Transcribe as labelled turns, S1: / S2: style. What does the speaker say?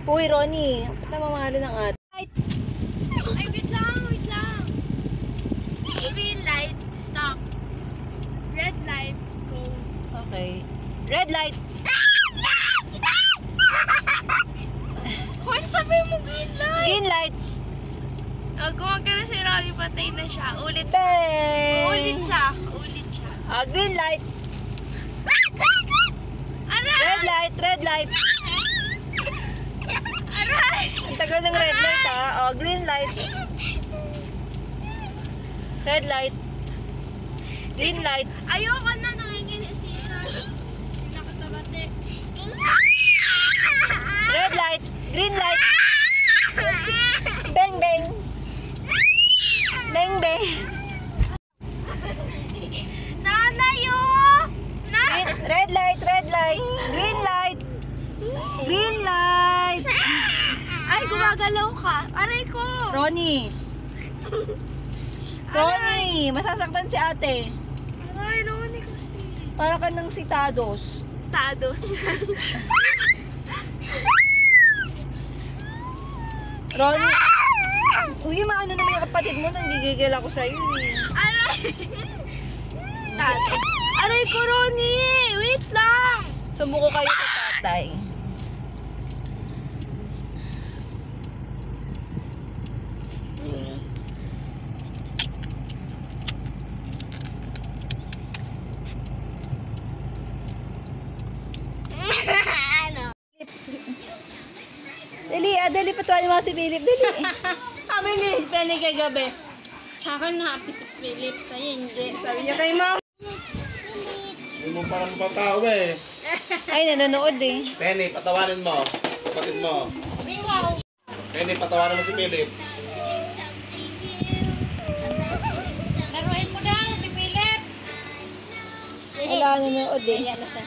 S1: Uy, Ronnie. Ba't namamahalo ng ate?
S2: Ay, wait lang. Green light, stop. Red light, go.
S1: Okay. Red light.
S2: Hoy, sabi mo green light.
S1: Green light.
S2: Gumagano si Ronnie, patay na siya. Ulit
S1: Bang!
S2: siya.
S1: Green light.
S2: Aray!
S1: Red light.
S2: Aray!
S1: Ang tagal ng red light ha. Green light. Red light. Green light.
S2: Ayoko na, nanginginis siya. Nakasabate.
S1: Red light. Green light. Bang bang. Bang bang.
S2: Nanayo!
S1: Red light. Green light. Green light.
S2: Ay, gumagalaw ka. Aray ko!
S1: Ronnie, masasaktan si ate.
S2: Aray, Ronnie kasi.
S1: Para ka ng sitados.
S2: Tados.
S1: Ronnie, uy, maano naman yung kapatid mo, nanggigigil ako sa'yo eh.
S2: Aray! Tados. Aray ko, Ronnie! Wait lang!
S1: Sumuko kayo sa tatay.
S2: Ano?
S1: Dali, patuwa mo si Philip, dali.
S2: Sabi ni Penny kagabi. Sa akin happy si Philip, sa'yo hindi. Sabi niya kay Mom.
S3: Hindi mo parang batao eh.
S1: Ay, nanonood eh.
S3: Penny, patawanin mo. Kapatid mo. Penny, patawanin mo si Philip.
S2: Laruin mo daw si Philip.
S1: Wala, nanonood eh.
S2: Ayan na siya.